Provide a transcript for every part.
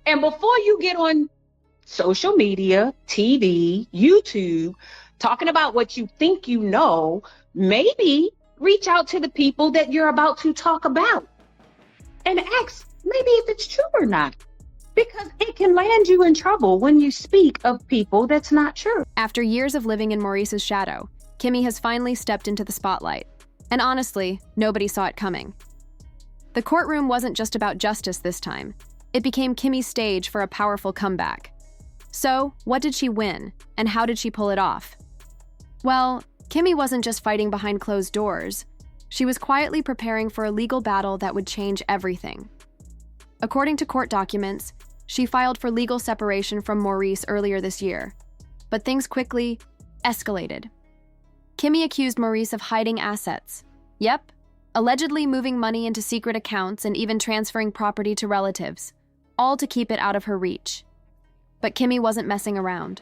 And before you get on social media, TV, YouTube, talking about what you think you know, maybe reach out to the people that you're about to talk about and ask maybe if it's true or not. Because it can land you in trouble when you speak of people that's not true. After years of living in Maurice's shadow, Kimmi has finally stepped into the spotlight. And honestly, nobody saw it coming. The courtroom wasn't just about justice this time. It became Kimmi's stage for a powerful comeback. So, what did she win, and how did she pull it off? Well, Kimmi wasn't just fighting behind closed doors. She was quietly preparing for a legal battle that would change everything. According to court documents, she filed for legal separation from Maurice earlier this year. But things quickly escalated. Kimmi accused Maurice of hiding assets. Yep, allegedly moving money into secret accounts and even transferring property to relatives, all to keep it out of her reach. But Kimmi wasn't messing around.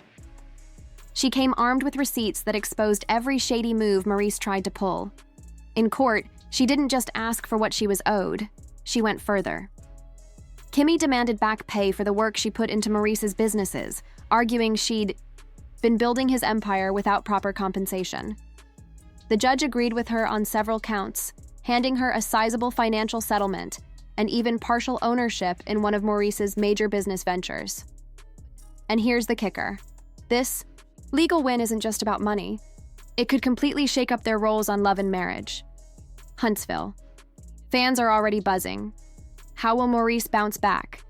She came armed with receipts that exposed every shady move Maurice tried to pull. In court, she didn't just ask for what she was owed, she went further. Kimmi demanded back pay for the work she put into Maurice's businesses, arguing she'd been building his empire without proper compensation. The judge agreed with her on several counts, handing her a sizable financial settlement and even partial ownership in one of Maurice's major business ventures. And here's the kicker. This legal win isn't just about money. It could completely shake up their roles on Love and Marriage. Huntsville. Fans are already buzzing. How will Maurice bounce back?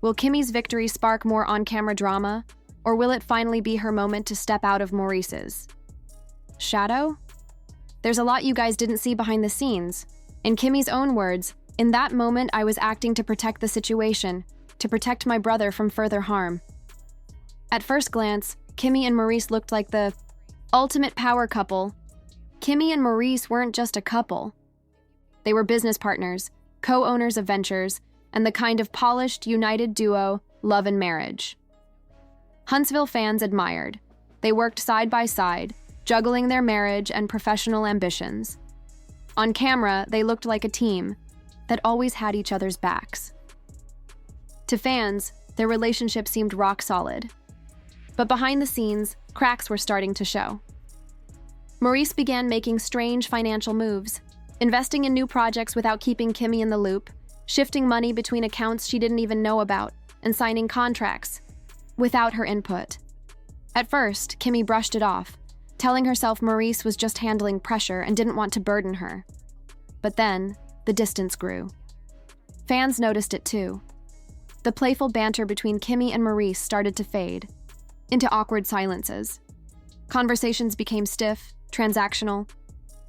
Will Kimmi's victory spark more on-camera drama, or will it finally be her moment to step out of Maurice's shadow? There's a lot you guys didn't see behind the scenes. In Kimmi's own words, "In that moment I was acting to protect the situation, to protect my brother from further harm." At first glance, Kimmi and Maurice looked like the ultimate power couple. Kimmi and Maurice weren't just a couple. They were business partners, co-owners of ventures, and the kind of polished, united duo, Love and Marriage. Huntsville fans admired. They worked side by side, juggling their marriage and professional ambitions. On camera, they looked like a team that always had each other's backs. To fans, their relationship seemed rock solid. But behind the scenes, cracks were starting to show. Maurice began making strange financial moves, investing in new projects without keeping Kimmi in the loop, shifting money between accounts she didn't even know about, and signing contracts without her input. At first, Kimmi brushed it off, telling herself Maurice was just handling pressure and didn't want to burden her. But then, the distance grew. Fans noticed it too. The playful banter between Kimmi and Maurice started to fade into awkward silences. Conversations became stiff, transactional.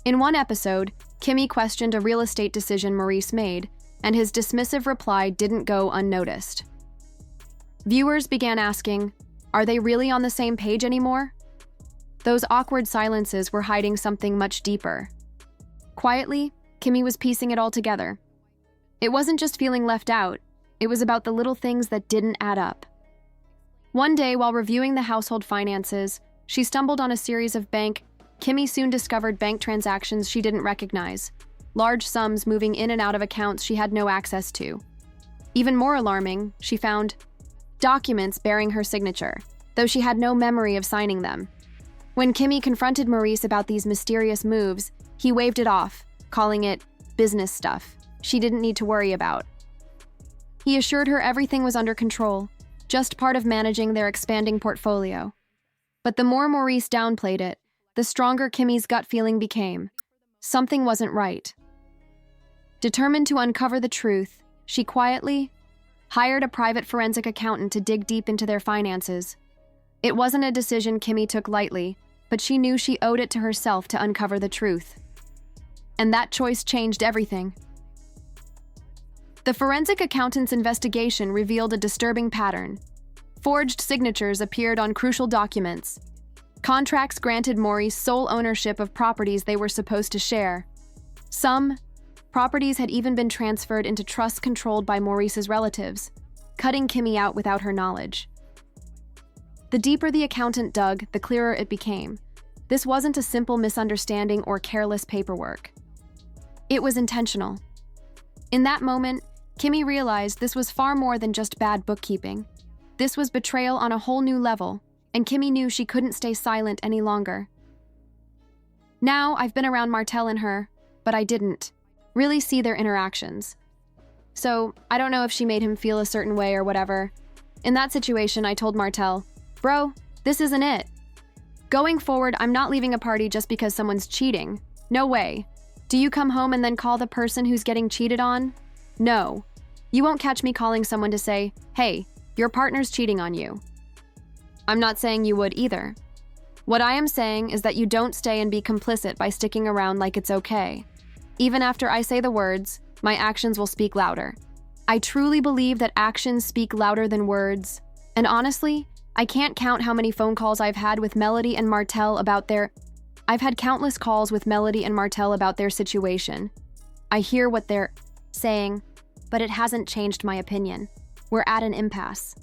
In one episode, Kimmi questioned a real estate decision Maurice made, and his dismissive reply didn't go unnoticed. Viewers began asking, are they really on the same page anymore? Those awkward silences were hiding something much deeper. Quietly, Kimmi was piecing it all together. It wasn't just feeling left out, it was about the little things that didn't add up. One day, while reviewing the household finances, she stumbled on a series of Kimmi soon discovered bank transactions she didn't recognize, large sums moving in and out of accounts she had no access to. Even more alarming, she found documents bearing her signature, though she had no memory of signing them. When Kimmi confronted Maurice about these mysterious moves, he waved it off, calling it business stuff she didn't need to worry about. He assured her everything was under control, just part of managing their expanding portfolio. But the more Maurice downplayed it, the stronger Kimmi's gut feeling became. Something wasn't right. Determined to uncover the truth, she quietly hired a private forensic accountant to dig deep into their finances. It wasn't a decision Kimmi took lightly, but she knew she owed it to herself to uncover the truth. And that choice changed everything. The forensic accountant's investigation revealed a disturbing pattern. Forged signatures appeared on crucial documents. Contracts granted Maurice sole ownership of properties they were supposed to share. Some properties had even been transferred into trusts controlled by Maurice's relatives, cutting Kimmi out without her knowledge. The deeper the accountant dug, the clearer it became. This wasn't a simple misunderstanding or careless paperwork. It was intentional. In that moment, Kimmi realized this was far more than just bad bookkeeping. This was betrayal on a whole new level, and Kimmi knew she couldn't stay silent any longer. Now, I've been around Martell and her, but I didn't really see their interactions. So, I don't know if she made him feel a certain way or whatever. In that situation, I told Martell, "Bro, this isn't it. Going forward, I'm not leaving a party just because someone's cheating. No way. Do you come home and then call the person who's getting cheated on? No. You won't catch me calling someone to say, 'Hey, your partner's cheating on you.' I'm not saying you would either. What I am saying is that you don't stay and be complicit by sticking around like it's okay. Even after I say the words, my actions will speak louder. I truly believe that actions speak louder than words. And honestly, I can't count how many phone calls I've had with Melody and Martell about their... I've had countless calls with Melody and Martell about their situation. I hear what they're saying, but it hasn't changed my opinion. We're at an impasse."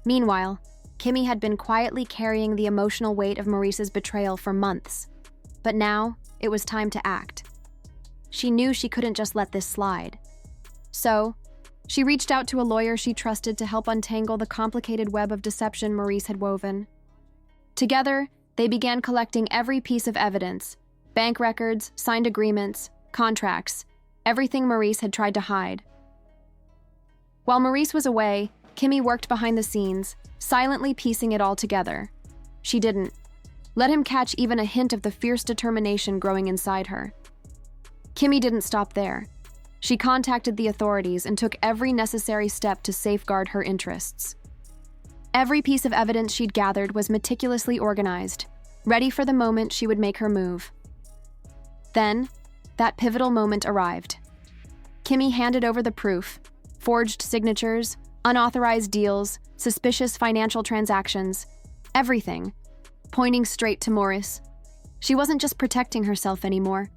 Meanwhile, Kimmi had been quietly carrying the emotional weight of Maurice's betrayal for months. But now, it was time to act. She knew she couldn't just let this slide. So, she reached out to a lawyer she trusted to help untangle the complicated web of deception Maurice had woven. Together, they began collecting every piece of evidence: bank records, signed agreements, contracts, everything Maurice had tried to hide. While Maurice was away, Kimmi worked behind the scenes, silently piecing it all together. She didn't let him catch even a hint of the fierce determination growing inside her. Kimmi didn't stop there. She contacted the authorities and took every necessary step to safeguard her interests. Every piece of evidence she'd gathered was meticulously organized, ready for the moment she would make her move. Then, that pivotal moment arrived. Kimmi handed over the proof: forged signatures, unauthorized deals, suspicious financial transactions, everything, pointing straight to Maurice. She wasn't just protecting herself anymore.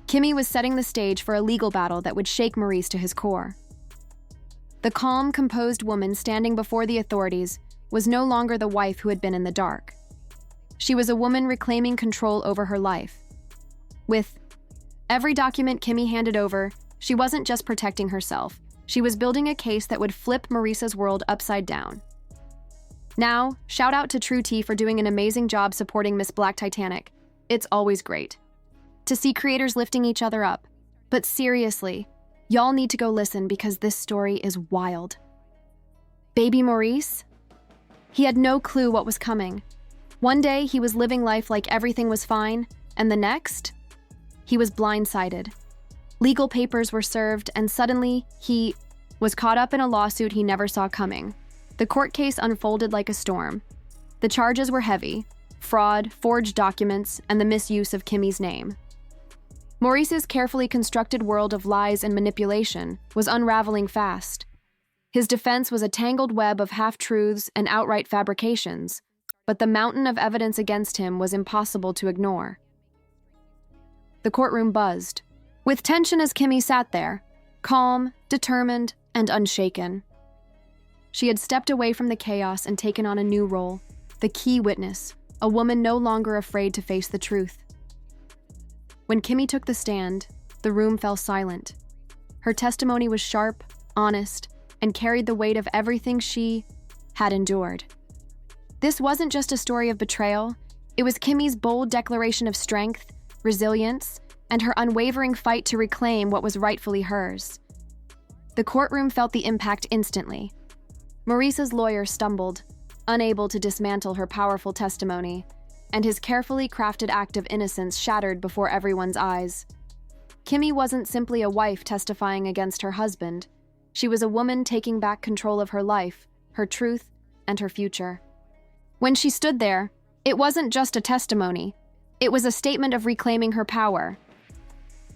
Kimmi was setting the stage for a legal battle that would shake Maurice to his core. The calm, composed woman standing before the authorities was no longer the wife who had been in the dark. She was a woman reclaiming control over her life. With every document Kimmi handed over, she wasn't just protecting herself. She was building a case that would flip Maurice's world upside down. Now, shout out to True T for doing an amazing job supporting Miss Black Titanic. It's always great to see creators lifting each other up. But seriously, y'all need to go listen because this story is wild. Baby Maurice? He had no clue what was coming. One day, he was living life like everything was fine, and the next, he was blindsided. Legal papers were served, and suddenly, he was caught up in a lawsuit he never saw coming. The court case unfolded like a storm. The charges were heavy: fraud, forged documents, and the misuse of Kimmi's name. Maurice's carefully constructed world of lies and manipulation was unraveling fast. His defense was a tangled web of half-truths and outright fabrications, but the mountain of evidence against him was impossible to ignore. The courtroom buzzed, with tension as Kimmi sat there, calm, determined, and unshaken. She had stepped away from the chaos and taken on a new role, the key witness, a woman no longer afraid to face the truth. When Kimmi took the stand, the room fell silent. Her testimony was sharp, honest, and carried the weight of everything she had endured. This wasn't just a story of betrayal. It was Kimmi's bold declaration of strength, resilience, and her unwavering fight to reclaim what was rightfully hers. The courtroom felt the impact instantly. Maurice's lawyer stumbled, unable to dismantle her powerful testimony, and his carefully crafted act of innocence shattered before everyone's eyes. Kimmi wasn't simply a wife testifying against her husband. She was a woman taking back control of her life, her truth, and her future. When she stood there, it wasn't just a testimony. It was a statement of reclaiming her power.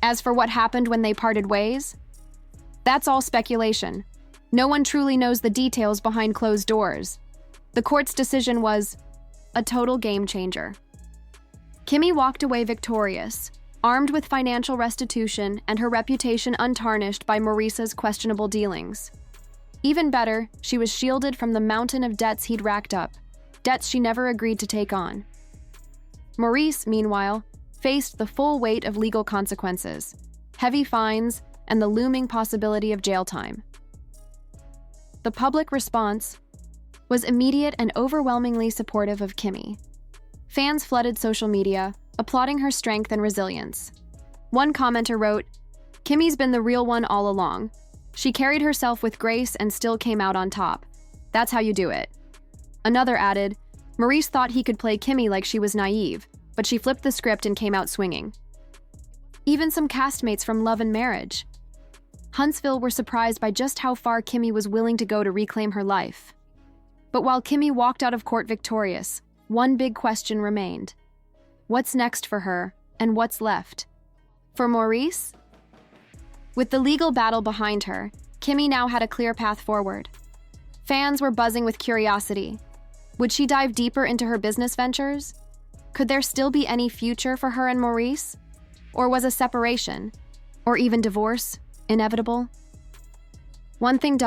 As for what happened when they parted ways, that's all speculation. No one truly knows the details behind closed doors. The court's decision was a total game changer. Kimmi walked away victorious, armed with financial restitution and her reputation untarnished by Maurice's questionable dealings. Even better, she was shielded from the mountain of debts he'd racked up, debts she never agreed to take on. Maurice, meanwhile, faced the full weight of legal consequences, heavy fines, and the looming possibility of jail time. The public response was immediate and overwhelmingly supportive of Kimmi. Fans flooded social media, applauding her strength and resilience. One commenter wrote, "Kimmi's been the real one all along. She carried herself with grace and still came out on top. That's how you do it." Another added, "Maurice thought he could play Kimmi like she was naive, but she flipped the script and came out swinging." Even some castmates from Love and Marriage, Huntsville, were surprised by just how far Kimmi was willing to go to reclaim her life. But while Kimmi walked out of court victorious, one big question remained. What's next for her, and what's left? For Maurice? With the legal battle behind her, Kimmi now had a clear path forward. Fans were buzzing with curiosity. Would she dive deeper into her business ventures? Could there still be any future for her and Maurice? Or was a separation, or even divorce, inevitable? One thing